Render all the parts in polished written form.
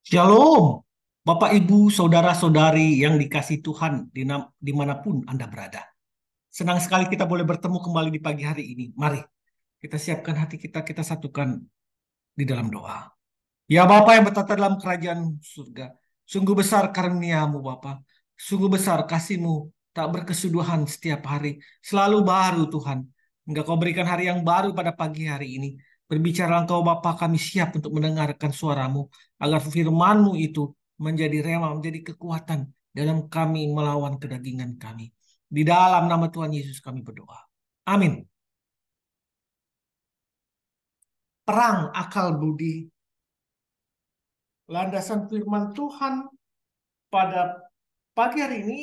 Shalom, Bapak, Ibu, saudara-saudari yang dikasih Tuhan dimanapun Anda berada. Senang sekali kita boleh bertemu kembali di pagi hari ini. Mari kita siapkan hati kita, kita satukan di dalam doa. Ya Bapa yang bertata dalam kerajaan surga, sungguh besar karuniamu Bapa, sungguh besar kasihmu tak berkesudahan setiap hari, selalu baru Tuhan. Hingga kau berikan hari yang baru pada pagi hari ini. Berbicara engkau Bapa, kami siap untuk mendengarkan suaramu, agar firmanmu itu menjadi rema, menjadi kekuatan dalam kami melawan kedagingan kami. Di dalam nama Tuhan Yesus kami berdoa. Amin. Perang akal budi, landasan firman Tuhan pada pagi hari ini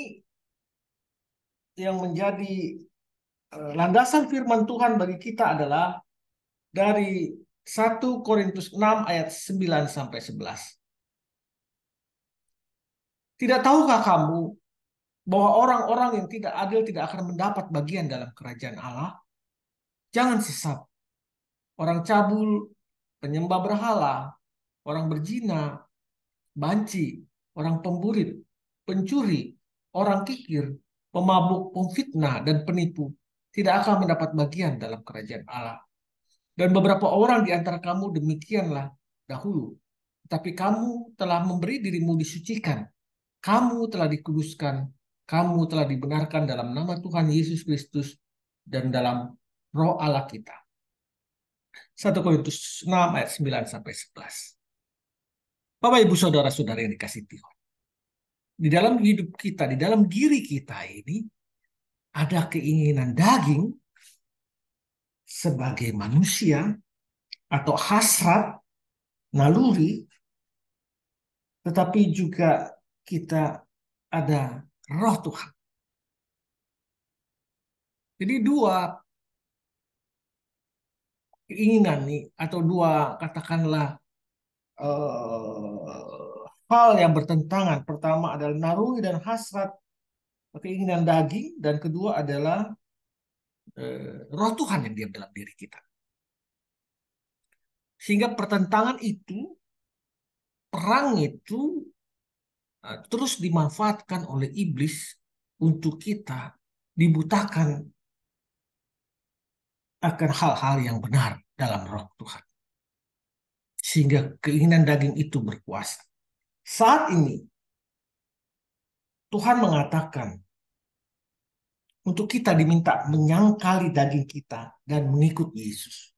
yang menjadi landasan firman Tuhan bagi kita adalah dari 1 Korintus 6 ayat 9 sampai 11. Tidak tahukah kamu bahwa orang-orang yang tidak adil tidak akan mendapat bagian dalam kerajaan Allah? Jangan sesat. Orang cabul, penyembah berhala, orang berzina, banci, orang pemburit, pencuri, orang kikir, pemabuk, pemfitnah, dan penipu tidak akan mendapat bagian dalam kerajaan Allah. Dan beberapa orang di antara kamu demikianlah dahulu. Tapi kamu telah memberi dirimu disucikan. Kamu telah dikuduskan. Kamu telah dibenarkan dalam nama Tuhan Yesus Kristus dan dalam roh Allah kita. 1 Korintus 6 ayat 9 sampai 11. Bapak Ibu saudara-saudara yang dikasihi Tuhan. Di dalam hidup kita, di dalam diri kita ini ada keinginan daging sebagai manusia atau hasrat naluri, tetapi juga kita ada roh Tuhan. Jadi dua keinginan nih atau dua katakanlah hal yang bertentangan. Pertama adalah naluri dan hasrat keinginan daging, dan kedua adalah roh Tuhan yang diam dalam diri kita. Sehingga pertentangan itu, perang itu terus dimanfaatkan oleh iblis untuk kita dibutakan akan hal-hal yang benar dalam roh Tuhan. Sehingga keinginan daging itu berkuasa. Saat ini Tuhan mengatakan untuk kita diminta menyangkali daging kita dan mengikut Yesus.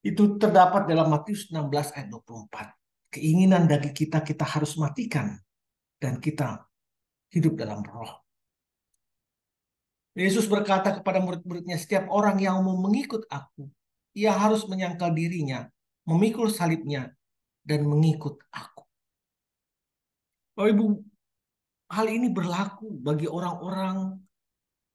Itu terdapat dalam Matius 16 ayat 24. Keinginan daging kita kita harus matikan dan kita hidup dalam roh. Yesus berkata kepada murid-muridnya, setiap orang yang mau mengikut aku, ia harus menyangkal dirinya, memikul salibnya, dan mengikut aku. Bapak Ibu, hal ini berlaku bagi orang-orang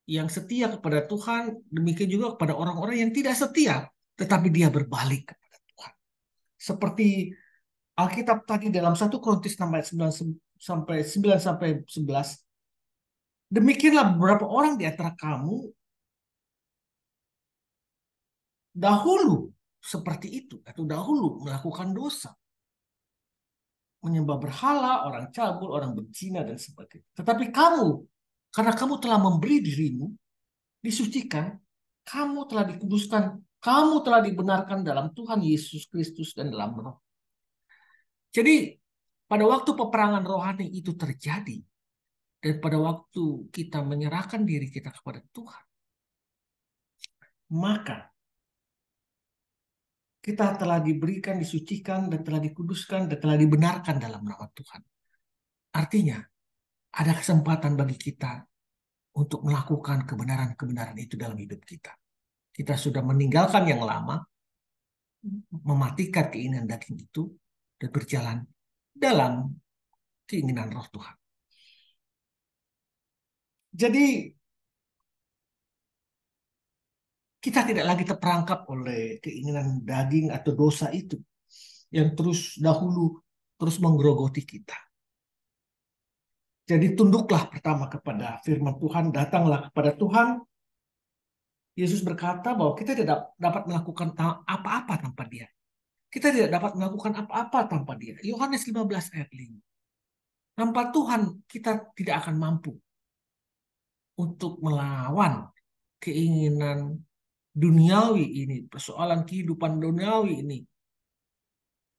yang setia kepada Tuhan, demikian juga kepada orang-orang yang tidak setia, tetapi dia berbalik kepada Tuhan. Seperti Alkitab tadi dalam 1 Korintus 6 ayat 9 sampai 11, demikianlah beberapa orang di antara kamu dahulu seperti itu, atau dahulu melakukan dosa, menyembah berhala, orang cabul, orang berzina, dan sebagainya. Tetapi kamu, karena kamu telah memberi dirimu, disucikan, kamu telah dikuduskan, kamu telah dibenarkan dalam Tuhan Yesus Kristus dan dalam roh. Jadi, pada waktu peperangan rohani itu terjadi, dan pada waktu kita menyerahkan diri kita kepada Tuhan, maka kita telah diberikan, disucikan, dan telah dikuduskan, dan telah dibenarkan dalam nama Tuhan. Artinya, ada kesempatan bagi kita untuk melakukan kebenaran-kebenaran itu dalam hidup kita. Kita sudah meninggalkan yang lama, mematikan keinginan daging itu, dan berjalan dalam keinginan roh Tuhan. Jadi, kita tidak lagi terperangkap oleh keinginan daging atau dosa itu yang terus menggerogoti kita. Jadi tunduklah pertama kepada firman Tuhan, datanglah kepada Tuhan. Yesus berkata bahwa kita tidak dapat melakukan apa-apa tanpa Dia. Kita tidak dapat melakukan apa-apa tanpa dia. Yohanes 15 ayat 5. Tanpa Tuhan kita tidak akan mampu untuk melawan keinginan duniawi ini, persoalan kehidupan duniawi ini,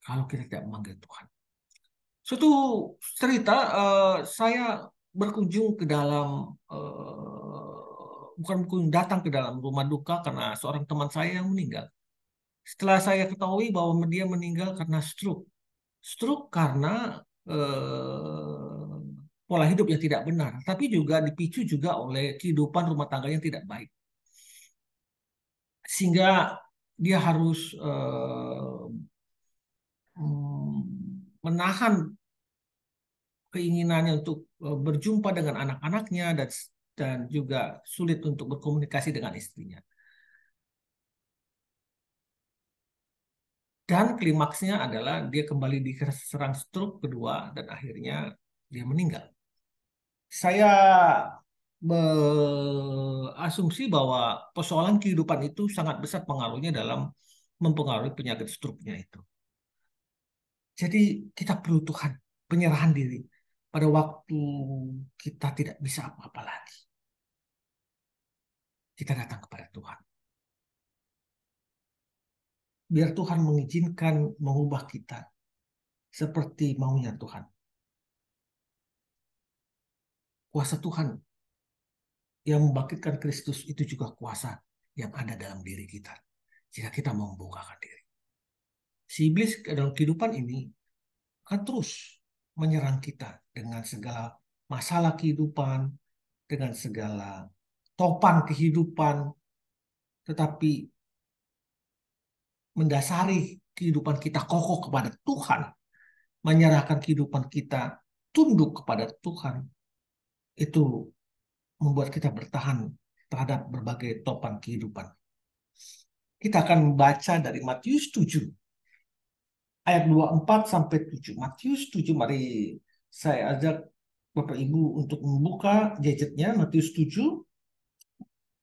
kalau kita tidak memanggil Tuhan. Suatu cerita, saya berkunjung ke dalam, bukan berkunjung, datang ke dalam rumah duka karena seorang teman saya yang meninggal. Setelah saya ketahui bahwa dia meninggal karena stroke. Stroke karena pola hidup yang tidak benar, tapi juga dipicu juga oleh kehidupan rumah tangga yang tidak baik. Sehingga dia harus menahan keinginannya untuk berjumpa dengan anak-anaknya dan juga sulit untuk berkomunikasi dengan istrinya. Dan klimaksnya adalah dia kembali diserang stroke kedua dan akhirnya dia meninggal. Saya berasumsi bahwa persoalan kehidupan itu sangat besar pengaruhnya dalam mempengaruhi penyakit stroke-nya itu. Jadi kita perlu Tuhan, penyerahan diri pada waktu kita tidak bisa apa-apa lagi. Kita datang kepada Tuhan. Biar Tuhan mengizinkan mengubah kita seperti maunya Tuhan. Kuasa Tuhan yang membangkitkan Kristus itu juga kuasa yang ada dalam diri kita. Jika kita mau membukakan diri. Si iblis dalam kehidupan ini akan terus menyerang kita dengan segala masalah kehidupan, dengan segala topan kehidupan, tetapi mendasari kehidupan kita kokoh kepada Tuhan, menyerahkan kehidupan kita tunduk kepada Tuhan, itu membuat kita bertahan terhadap berbagai topan kehidupan. Kita akan membaca dari Matius 7 ayat 24 sampai 7. Matius 7, mari saya ajak Bapak Ibu untuk membuka gadgetnya. Matius 7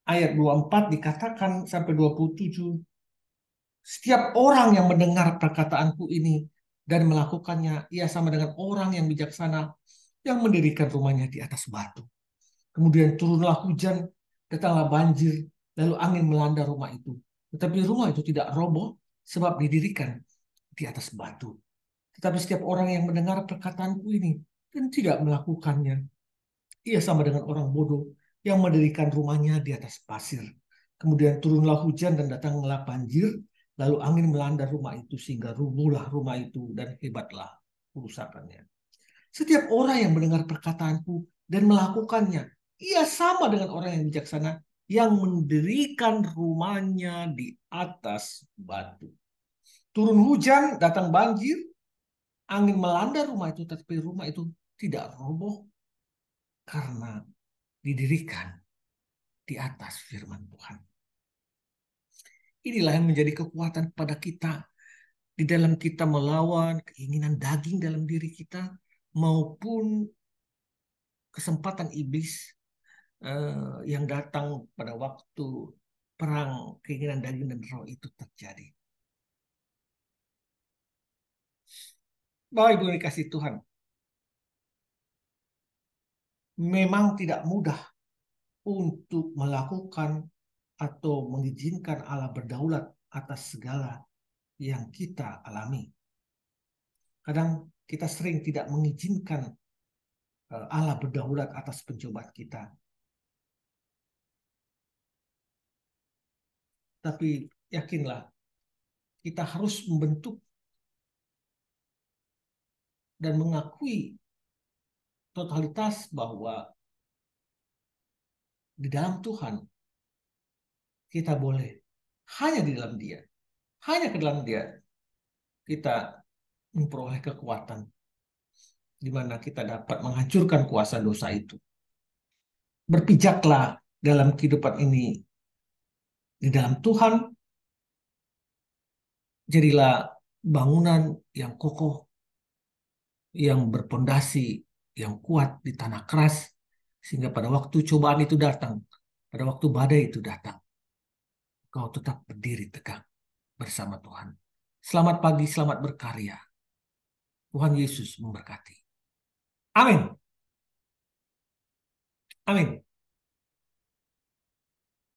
ayat 24 dikatakan sampai 27. Setiap orang yang mendengar perkataanku ini dan melakukannya, ia sama dengan orang yang bijaksana yang mendirikan rumahnya di atas batu. Kemudian turunlah hujan, datanglah banjir, lalu angin melanda rumah itu. Tetapi rumah itu tidak roboh sebab didirikan di atas batu. Tetapi setiap orang yang mendengar perkataanku ini dan tidak melakukannya, ia sama dengan orang bodoh yang mendirikan rumahnya di atas pasir. Kemudian turunlah hujan dan datanglah banjir, lalu angin melanda rumah itu sehingga rubuhlah rumah itu dan hebatlah kerusakannya. Setiap orang yang mendengar perkataanku dan melakukannya, ia sama dengan orang yang bijaksana yang mendirikan rumahnya di atas batu. Turun hujan, datang banjir, angin melanda rumah itu, tetapi rumah itu tidak roboh karena didirikan di atas firman Tuhan. Inilah yang menjadi kekuatan pada kita di dalam kita melawan keinginan daging dalam diri kita maupun kesempatan iblis yang datang pada waktu perang keinginan daging dan roh itu terjadi. Bapak Ibu yang dikasih Tuhan, memang tidak mudah untuk melakukan atau mengizinkan Allah berdaulat atas segala yang kita alami. Kadang kita sering tidak mengizinkan Allah berdaulat atas pencobaan kita. Tapi yakinlah, kita harus membentuk dan mengakui totalitas bahwa di dalam Tuhan kita boleh hanya di dalam Dia, hanya ke dalam Dia kita memperoleh kekuatan di mana kita dapat menghancurkan kuasa dosa itu. Berpijaklah dalam kehidupan ini di dalam Tuhan, jadilah bangunan yang kokoh, yang berpondasi, yang kuat di tanah keras, sehingga pada waktu cobaan itu datang, pada waktu badai itu datang, kau tetap berdiri tegak bersama Tuhan Selamat pagi, selamat berkarya. Tuhan Yesus memberkati. Amin. Amin.